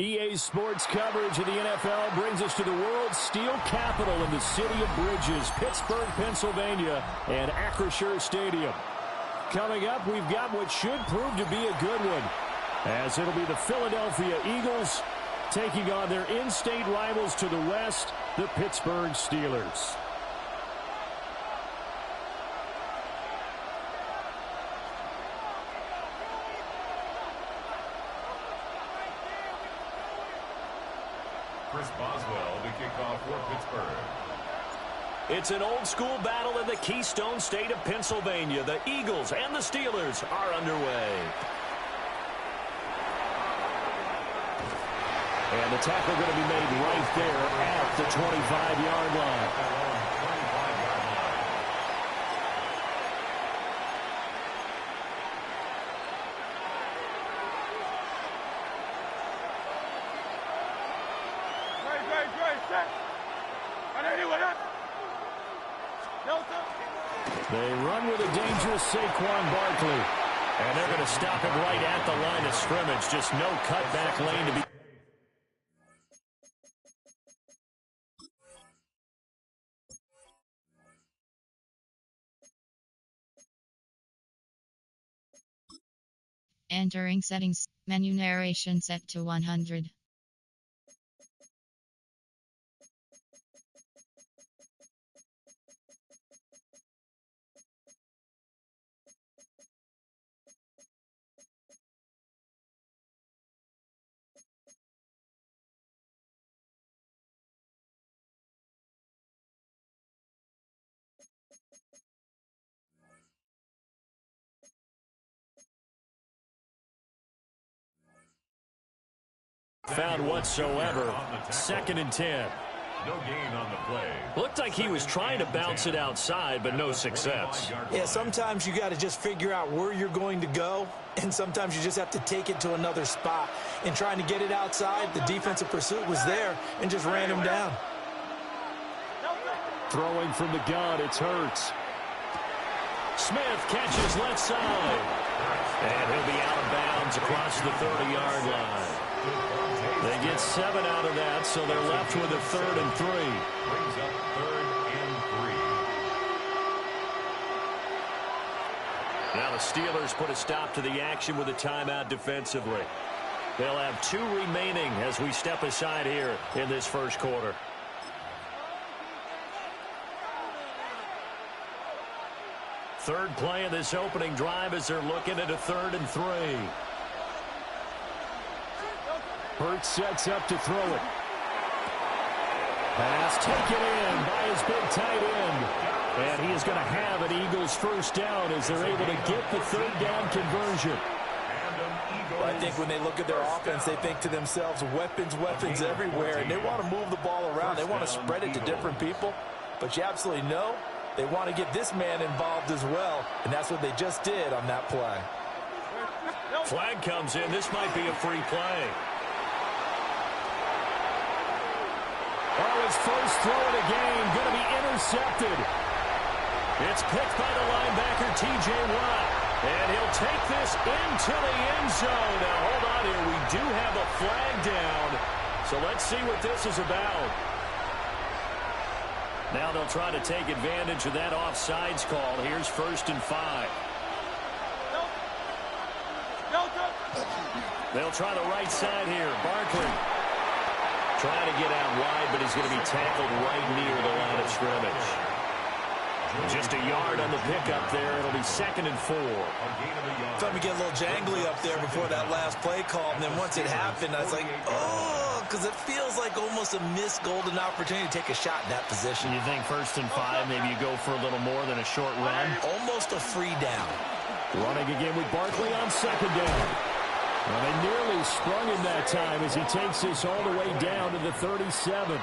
EA Sports coverage of the NFL brings us to the world's steel capital in the city of bridges, Pittsburgh, Pennsylvania, and Acrisure Stadium. Coming up, we've got what should prove to be a good one, as it'll be the Philadelphia Eagles taking on their in-state rivals to the west, the Pittsburgh Steelers. Chris Boswell to kick off for Pittsburgh. It's an old-school battle in the Keystone State of Pennsylvania. The Eagles and the Steelers are underway. And the tackle going to be made right there at the 25-yard line. They run with a dangerous Saquon Barkley. And they're going to stop him right at the line of scrimmage. Just no cutback lane to be. Entering settings. Menu narration set to 100. Found whatsoever. 2nd and 10. No gain on the play. Looked like he was trying to bounce it outside, but no success. Yeah, sometimes you got to just figure out where you're going to go, and sometimes you just have to take it to another spot. And trying to get it outside, the defensive pursuit was there and just ran him down. Throwing from the gun, it's Hurts. Smith catches left side. And he'll be out of bounds across the 30-yard line. They get 7 out of that, so they're left with a 3rd and 3. Brings up 3rd and 3. Now the Steelers put a stop to the action with a timeout defensively. They'll have 2 remaining as we step aside here in this first quarter. Third play of this opening drive as they're looking at a 3rd and 3. Hurts sets up to throw it. Pass taken in by his big tight end. And he is going to have an Eagles first down as they're able to get the 3rd down conversion. Well, I think when they look at their offense, they think to themselves, weapons, weapons everywhere. And they want to move the ball around. They want to spread it to different people. But you absolutely know they want to get this man involved as well. And that's what they just did on that play. Flag comes in. This might be a free play. Oh, his first throw of the game going to be intercepted. It's picked by the linebacker, T.J. Watt. And he'll take this into the end zone. Now, hold on here. We do have a flag down. So let's see what this is about. Now they'll try to take advantage of that offsides call. Here's 1st and 5. They'll try the right side here. Barkley trying to get out wide, but he's going to be tackled right near the line of scrimmage. Just a yard on the pickup there. It'll be 2nd and 4. Thought we get a little jangly up there before that last play call, and then once it happened, I was like, oh, because it feels like almost a missed golden opportunity to take a shot in that position. You think 1st and 5, maybe you go for a little more than a short run? Almost a free down. Running again with Barkley on 2nd down. Well, they nearly sprung him that time as he takes this all the way down to the 37.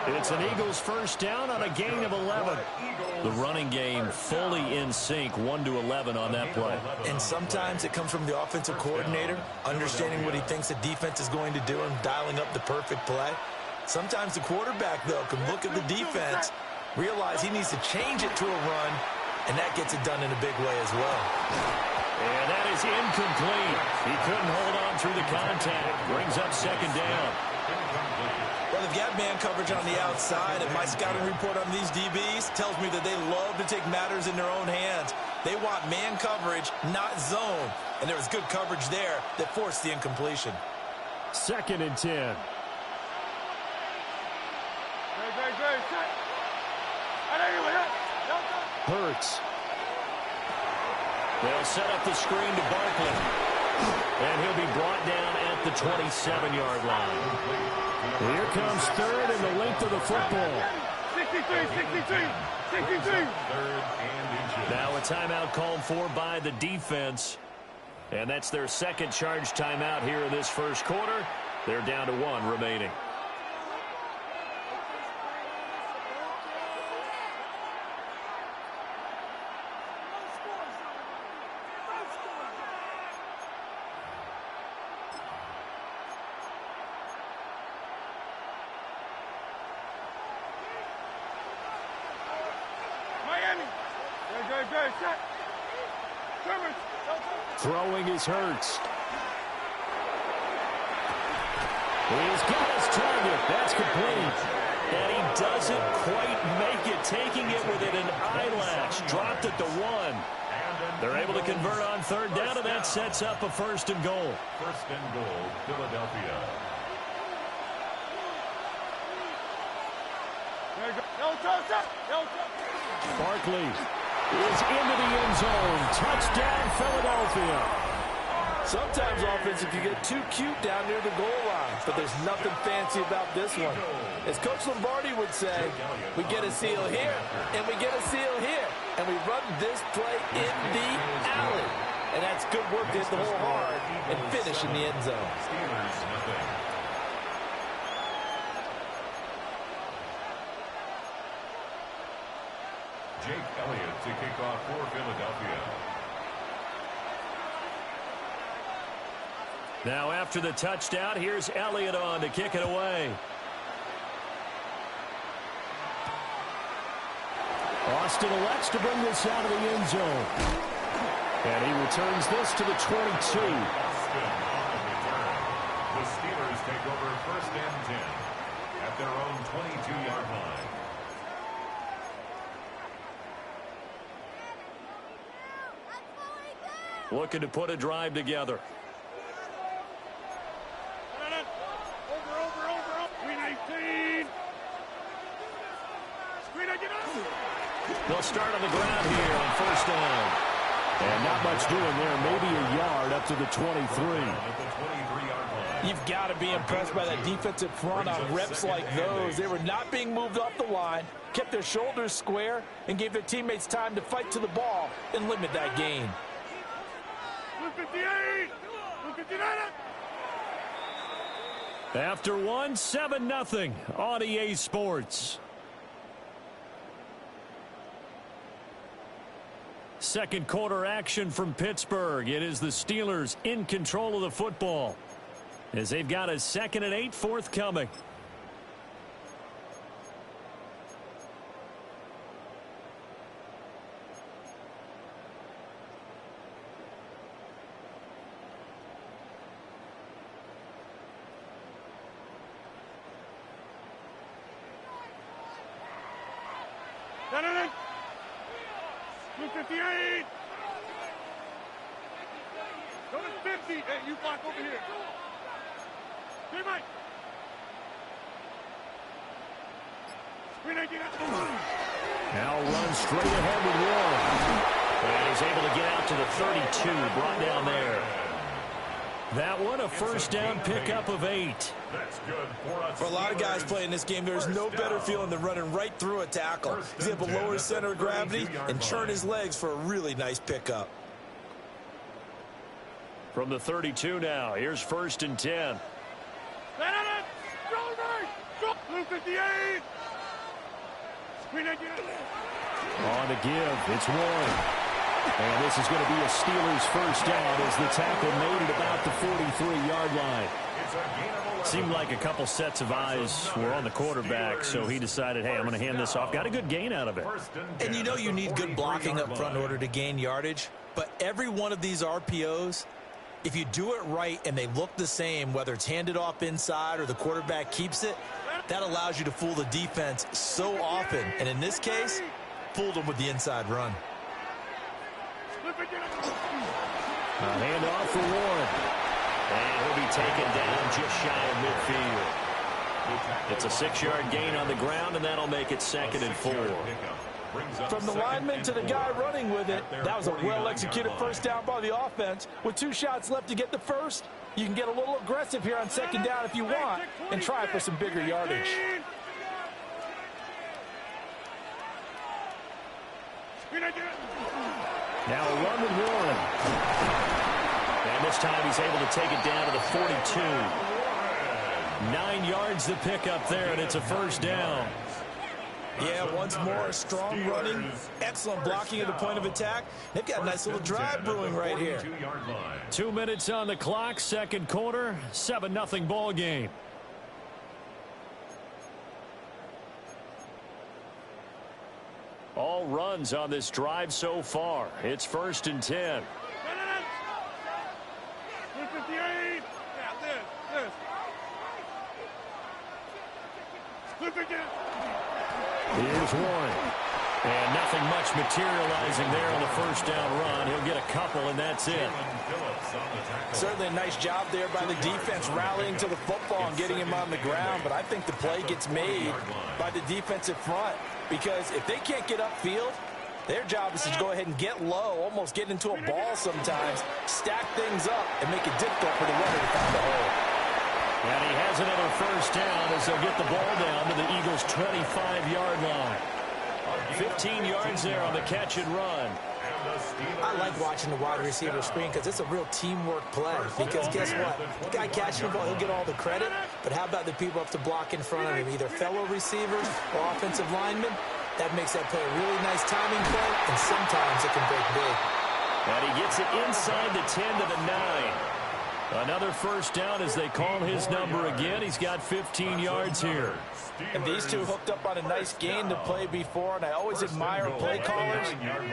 It's an Eagles first down on a gain of 11. The running game fully in sync, 1-11 on that play. And sometimes it comes from the offensive coordinator, understanding what he thinks the defense is going to do and dialing up the perfect play. Sometimes the quarterback, though, can look at the defense, realize he needs to change it to a run, and that gets it done in a big way as well. And that is incomplete. He couldn't hold on through the contact. Brings up second down. Well, they've got man coverage on the outside, and my scouting report on these DBs tells me that they love to take matters in their own hands. They want man coverage, not zone. And there was good coverage there that forced the incompletion. 2nd and 10. Hurts. They'll set up the screen to Barkley. And he'll be brought down at the 27-yard line. Here comes 3rd and the length of the football. 63. Now a timeout called for by the defense. And that's their second charge timeout here in this first quarter. They're down to 1 remaining. Throwing is Hurts. He's got his target. That's complete. And he doesn't quite make it, taking it within an eyelash. Dropped at the 1. They're able to convert on 3rd down, and that sets up a 1st and goal. 1st and goal, Philadelphia. Barkley is into the end zone. Touchdown, Philadelphia. Sometimes offense can get too cute down near the goal line, but there's nothing fancy about this one. As Coach Lombardi would say, we get a seal here, and we get a seal here, and we run this play in the alley. And that's good work to hit the hole hard and finish in the end zone. Jake Elliott to kick off for Philadelphia. Now after the touchdown, here's Elliott on to kick it away. Austin elects to bring this out of the end zone. And he returns this to the 22. Austin on the return. The Steelers take over 1st and 10 at their own 22-yard line. Looking to put a drive together. They'll start on the ground here on 1st down. And not much doing there. Maybe a yard up to the 23. You've got to be impressed by that defensive front on reps like those. They were not being moved off the line, kept their shoulders square, and gave their teammates time to fight to the ball and limit that gain. 58! 59! After 1, 7-0 on EA Sports. Second quarter action from Pittsburgh. It is the Steelers in control of the football as they've got a 2nd and 8 forthcoming. No. 258. Go to 50. Hey, you block over here. Hey, Mike. Now runs straight ahead with Warren. And he's able to get out to the 32, brought down there. That one, a 1st down pickup of 8. That's good for us. For a lot of guys playing this game, there's no better feeling than running right through a tackle. He's able to lower his center of gravity and churn his legs for a really nice pickup. From the 32 now, here's 1st and 10. Blue 58. On the give, it's Warren. And this is going to be a Steelers 1st down as the tackle made it about the 43-yard line. Seemed like a couple sets of eyes were on the quarterback, so he decided, hey, I'm going to hand this off. Got a good gain out of it. And you know you need good blocking up front in order to gain yardage. But every one of these RPOs, if you do it right and they look the same, whether it's handed off inside or the quarterback keeps it, that allows you to fool the defense so often. And in this case, fooled them with the inside run. A handoff for Warren. And he'll be taken down just shy of midfield. It's a 6-yard gain on the ground, and that'll make it 2nd and 4. From the lineman to the guy running with it, that was a well-executed first down by the offense. With 2 shots left to get the first, you can get a little aggressive here on 2nd down if you want and try for some bigger yardage. Now a run with Warren. And this time he's able to take it down to the 42. 9 yards the pickup there, and it's a first down. Yeah, once more, strong running, excellent blocking at the point of attack. They've got a nice little drive brewing right here. 2 minutes on the clock, second quarter, 7-0 ball game. All runs on this drive so far. It's 1st and 10. Here's Warren. And nothing much materializing there on the first down run. He'll get a couple, and that's it. Certainly a nice job there by the defense rallying to the football and getting him on the ground. But I think the play gets made by the defensive front, because if they can't get upfield, their job is to go ahead and get low, almost get into a ball sometimes, stack things up, and make it difficult for the runner to find a hole. And he has another first down as they'll get the ball down to the Eagles' 25-yard line. 15 yards there on the catch and run. I like watching the wide receiver screen because it's a real teamwork play. Because guess what? The guy catching the ball, he'll get all the credit. But how about the people up to block in front of him, either fellow receivers or offensive linemen? That makes that play a really nice timing play, and sometimes it can break big. And he gets it inside the 10 to the 9. Another first down as they call his number again. He's got 15 yards here. And these two hooked up on a nice gain to play before, and I always admire play callers.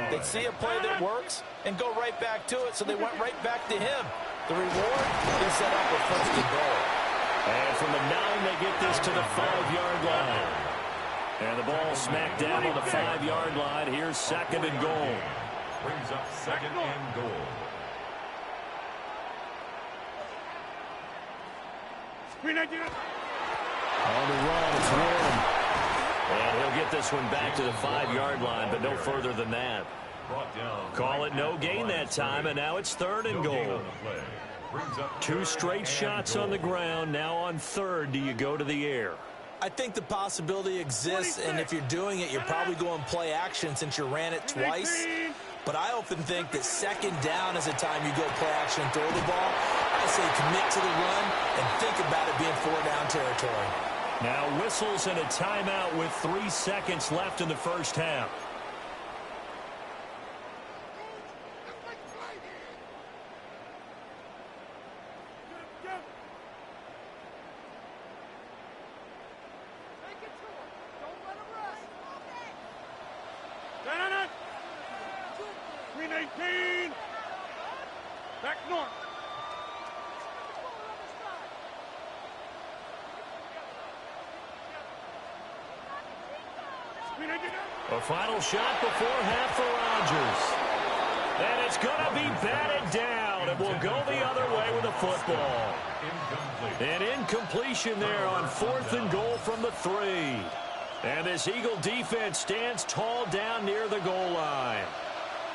They see a play that works and go right back to it, so they went right back to him. The reward is set up with 1st and goal. And from the 9, they get this to the 5-yard line. And the ball smacked down on the 5-yard line. Here's 2nd and goal. Brings up 2nd and goal. On the run, it's Warren. And he'll get this one back to the 5-yard line, but no further than that. Call it no gain that time, and now it's 3rd and goal. 2 straight shots on the ground. Now on 3rd, do you go to the air? I think the possibility exists, and if you're doing it, you're probably going play action since you ran it twice. But I often think that 2nd down is the time you go play action and throw the ball. I say commit to the run and think about it being 4-down territory. Now whistles and a timeout with 3 seconds left in the first half. Back north. A final shot before half for Rodgers. And it's going to be batted down. It will go the other way with the football. An incompletion there on 4th and goal from the 3. And this Eagle defense stands tall down near the goal line.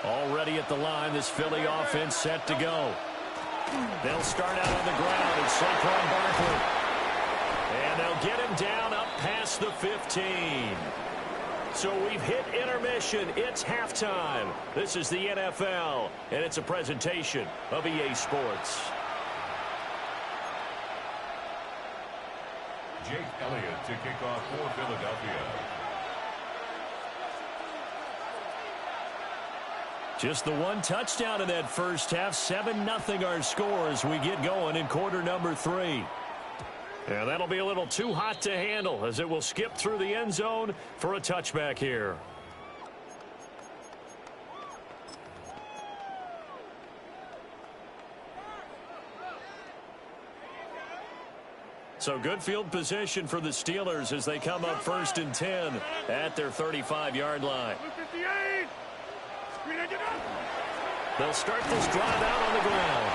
Already at the line, this Philly offense set to go. They'll start out on the ground and Saquon Barkley. And they'll get him down up past the 15. So we've hit intermission. It's halftime. This is the NFL, and it's a presentation of EA Sports. Jake Elliott to kick off for Philadelphia. Just the 1 touchdown in that first half. 7-0 our score as we get going in quarter number 3. And that'll be a little too hot to handle as it will skip through the end zone for a touchback here. So good field position for the Steelers as they come up 1st and 10 at their 35-yard line. They'll start this drive out on the ground.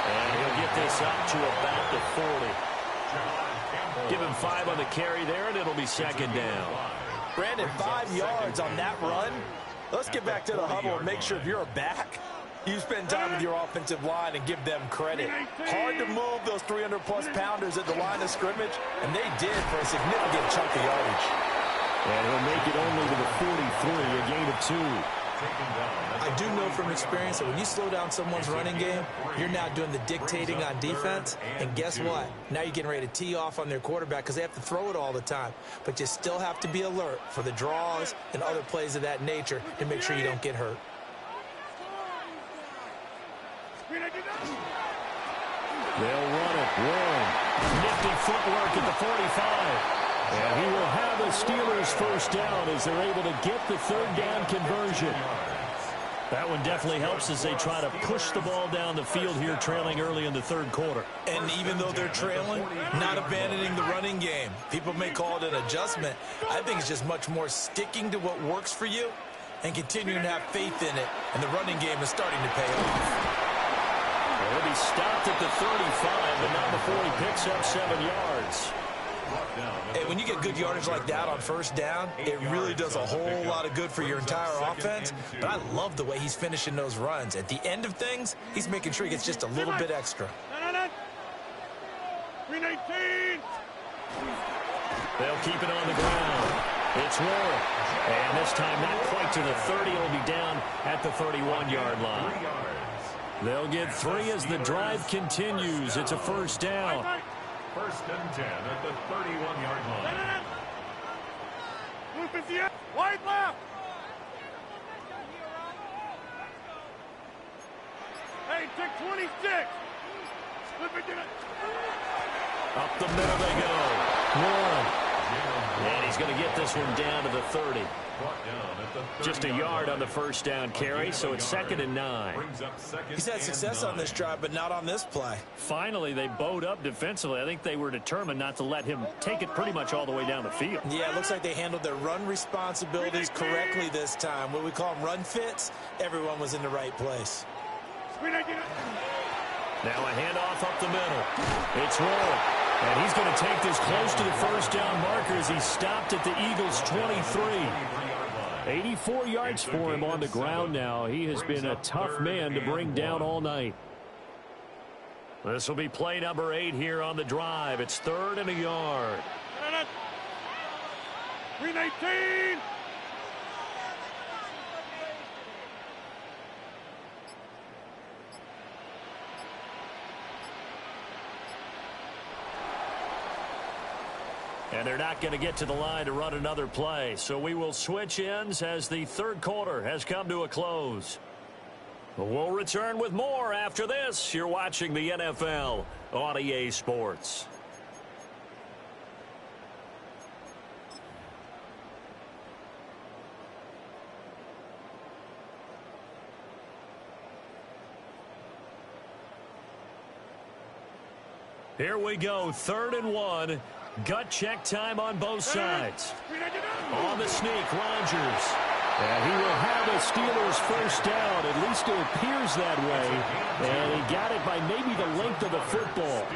And he'll get this up to about the 40. Give him 5 on the carry there, and it'll be 2nd down. Brandon, 5 yards on that run. Let's get back to the huddle and make sure if you're a back, you spend time with your offensive line and give them credit. Hard to move those 300-plus pounders at the line of scrimmage, and they did for a significant chunk of yardage. And he'll make it only to the 43, a gain of 2. I do know from experience that when you slow down someone's running game, you're now doing the dictating on defense. And guess what? Now you're getting ready to tee off on their quarterback because they have to throw it all the time. But you still have to be alert for the draws and other plays of that nature to make sure you don't get hurt. They'll run it. Warren. Nifty footwork at the 45. And he will have a Steelers 1st down as they're able to get the 3rd down conversion. That one definitely helps as they try to push the ball down the field here, trailing early in the 3rd quarter. And even though they're trailing, not abandoning the running game. People may call it an adjustment. I think it's just much more sticking to what works for you and continuing to have faith in it. And the running game is starting to pay off. He'll be stopped at the 35, but not before he picks up 7 yards. Hey, when you get good yardage like that on 1st down, it really does a whole lot of good for your entire offense. But I love the way he's finishing those runs. At the end of things, he's making sure he gets just a little bit extra. 319. They'll keep it on the ground. It's Warren. And this time not quite to the 30. It'll be down at the 31-yard line. They'll get 3 as the drive continues. It's a 1st down. 1st and 10 at the 31-yard line. Wide left. Hey, take 26. Up the middle they go. Warren. And he's going to get this one down to the 30. Just a yard on the 1st down carry, so it's 2nd and 9. He's had success on this drive, but not on this play. Finally, they bowed up defensively. I think they were determined not to let him take it pretty much all the way down the field. Yeah, it looks like they handled their run responsibilities correctly this time. What we call them run fits, everyone was in the right place. Now a handoff up the middle. It's Warren. And he's going to take this close to the 1st down marker as he's stopped at the Eagles' 23. 84 yards for him on the ground now. He has been a tough man to bring down all night. This will be play number 8 here on the drive. It's 3rd and a yard. 319. And they're not going to get to the line to run another play. So we will switch ends as the 3rd quarter has come to a close. We'll return with more after this. You're watching the NFL on EA Sports. Here we go, 3rd and 1. Gut check time on both sides. On the sneak, Rodgers. And he will have a Steelers 1st down. At least it appears that way. And he got it by maybe the length of the football.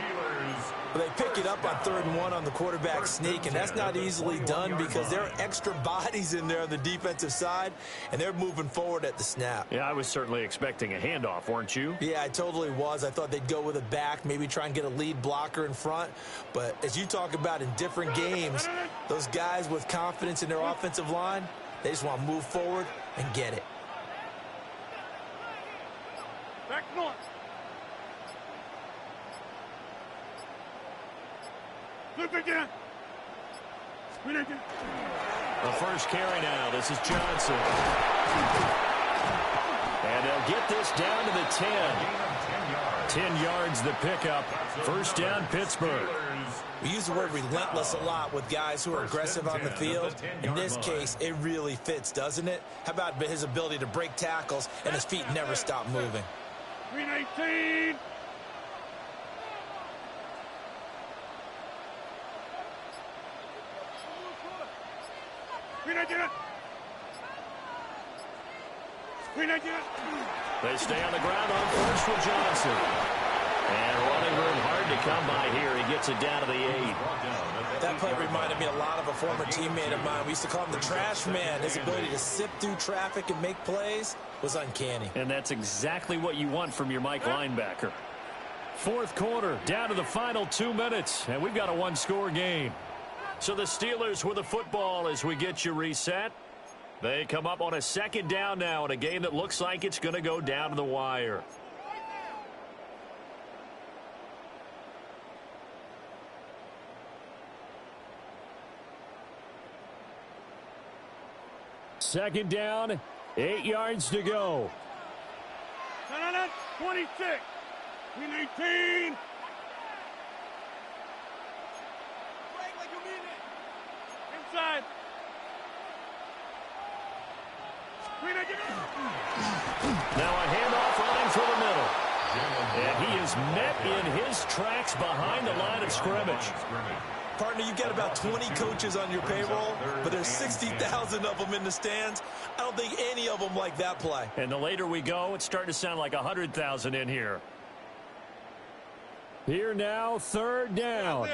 They pick it up on 3rd and 1 on the quarterback sneak, and that's not easily done because there are extra bodies in there on the defensive side, and they're moving forward at the snap. Yeah, I was certainly expecting a handoff, weren't you? Yeah, I totally was. I thought they'd go with a back, maybe try and get a lead blocker in front. But as you talk about in different games, those guys with confidence in their offensive line, they just want to move forward and get it. Back north. Look again. The first carry now. This is Johnson. And they'll get this down to the 10. 10 yards the pickup. 1st down, Pittsburgh. We use the word relentless a lot with guys who are aggressive on the field. In this case, it really fits, doesn't it? How about his ability to break tackles and his feet never stop moving? 319. They stay on the ground on first with Johnson. And running room hard to come by here. He gets it down to the 8. That play reminded me a lot of a former teammate of mine. We used to call him the trash man. His ability to sift through traffic and make plays was uncanny. And that's exactly what you want from your Mike linebacker. Fourth quarter, down to the final 2 minutes, and we've got a one-score game. So the Steelers with the football as we get you reset. They come up on a second down now in a game that looks like it's going to go down to the wire. Second down, 8 yards to go. 26. We need 18. Inside. Now a handoff running through the middle. And he is met in his tracks behind the line of scrimmage. Partner, you've got about 20 coaches on your payroll, but there's 60,000 of them in the stands. I don't think any of them like that play. And the later we go, it's starting to sound like 100,000 in here. Here now, third down.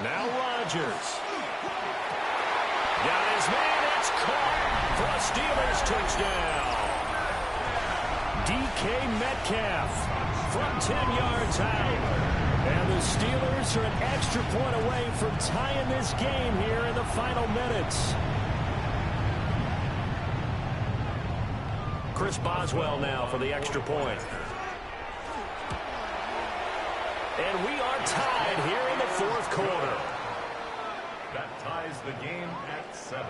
Now Rodgers. Got his man, it's caught for a Steelers touchdown. DK Metcalf from 10 yards out. And the Steelers are an extra point away from tying this game here in the final minutes. Chris Boswell now for the extra point. And we are tied here in the fourth quarter. That ties the game at 7.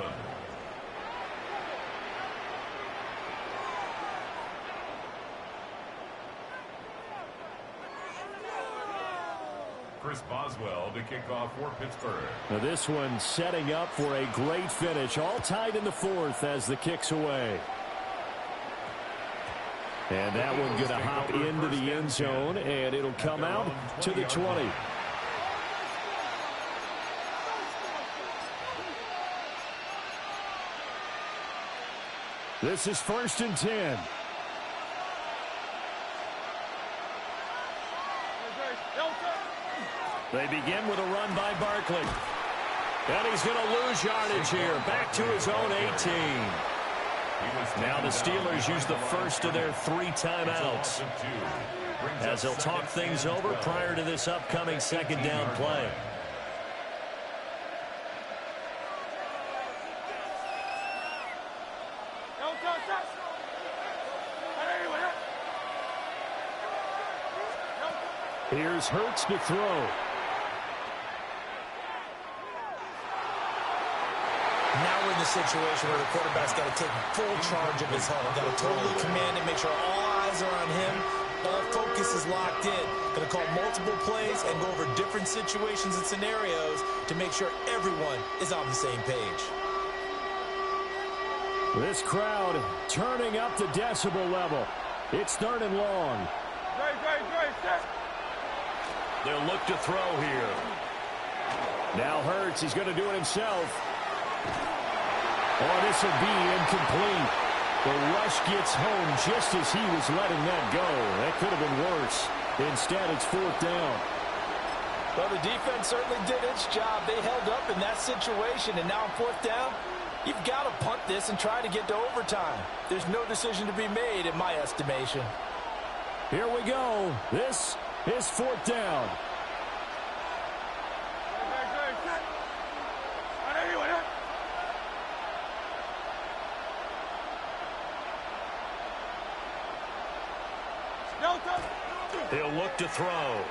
Chris Boswell to kick off for Pittsburgh. Now this one setting up for a great finish. All tied in the fourth as the kick's away. And that one going to hop into the end zone, and it'll come out to the 20. This is 1st and 10. They begin with a run by Barkley. And he's going to lose yardage here. Back to his own 18. Now the Steelers use the first of their 3 timeouts as they'll talk things over prior to this upcoming second down play. Here's Hurts to throw. Now we're in the situation where the quarterback's got to take full charge of his home. Got to totally command it, make sure all eyes are on him. All focus is locked in. Going to call multiple plays and go over different situations and scenarios to make sure everyone is on the same page. This crowd turning up the decibel level. It's 3rd and long. They'll look to throw here. Now Hurts, he's going to do it himself. Oh, this will be incomplete. The rush gets home just as he was letting that go. That could have been worse. Instead, it's 4th down. Well, the defense certainly did its job. They held up in that situation, and now on 4th down, you've got to punt this and try to get to overtime. There's no decision to be made, in my estimation. Here we go. This is 4th down. He'll look to throw.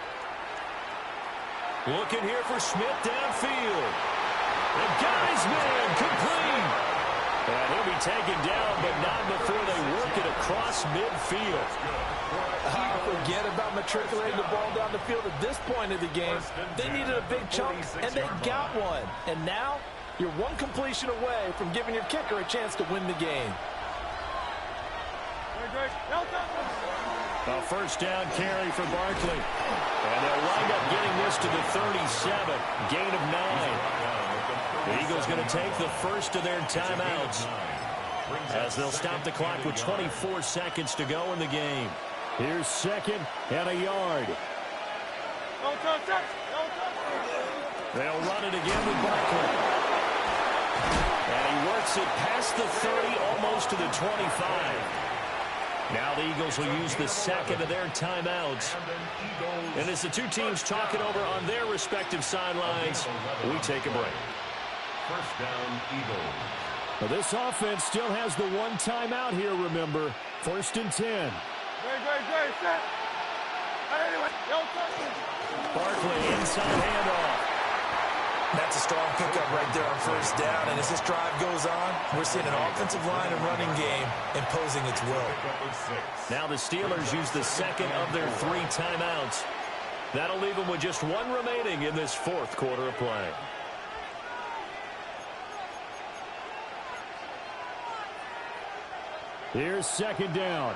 Looking here for Smith downfield. And got his man complete. And he'll be taken down, but not before they work it across midfield. Forget about matriculating the ball down the field at this point of the game. They needed a big chunk, and they got one. And now, you're one completion away from giving your kicker a chance to win the game. A first down carry for Barkley. And they'll wind up getting this to the 37. Gain of 9. The Eagles going to take the first of their timeouts as they'll stop the clock with 24 seconds to go in the game. Here's second and a yard. They'll run it again with Barkley. And he works it past the 30, almost to the 25. Now the Eagles will use the second of their timeouts. And as the two teams talk it over on their respective sidelines, we take a break. First down, Eagles. Well, this offense still has the one timeout here, remember. First and 10. Barkley inside handoff. That's a strong pickup right there on first down. And as this drive goes on, we're seeing an offensive line and running game imposing its will. Now the Steelers use the second of their 3 timeouts. That'll leave them with just one remaining in this fourth quarter of play. Here's second down.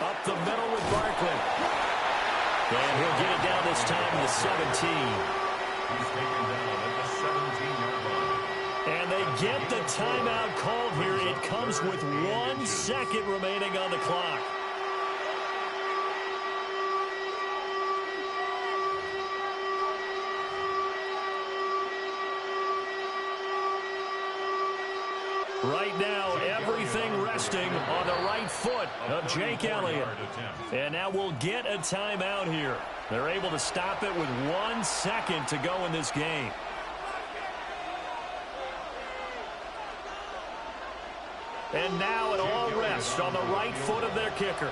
Up the middle with Barkley. And he'll get it down this time in the 17. He's taken down at the 17-yard line. And they get the timeout called here. It comes with 1 second remaining on the clock. Right now, everything resting on the right foot of Jake Elliott. And now we'll get a timeout here. They're able to stop it with 1 second to go in this game. And now it all rests on the right foot of their kicker.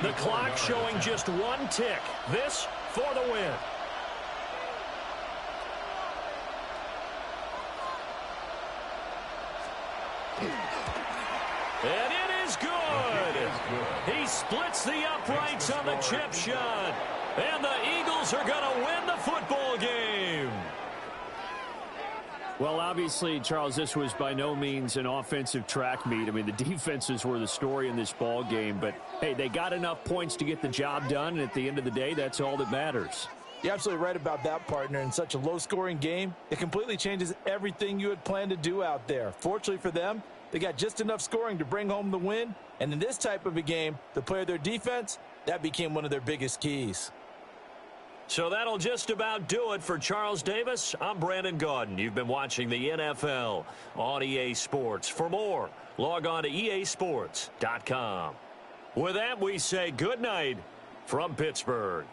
The clock showing just 1 tick. This for the win. And it is good. He splits the uprights on the chip shot. And the Eagles are going to win the football game. Well, obviously, Charles, this was by no means an offensive track meet. I mean, the defenses were the story in this ball game. But, hey, they got enough points to get the job done. And at the end of the day, that's all that matters. You're absolutely right about that, partner. In such a low-scoring game, it completely changes everything you had planned to do out there. Fortunately for them, they got just enough scoring to bring home the win. And in this type of a game, to play their defense, that became one of their biggest keys. So that'll just about do it for Charles Davis. I'm Brandon Gaudin. You've been watching the NFL on EA Sports. For more, log on to easports.com. With that, we say good night from Pittsburgh.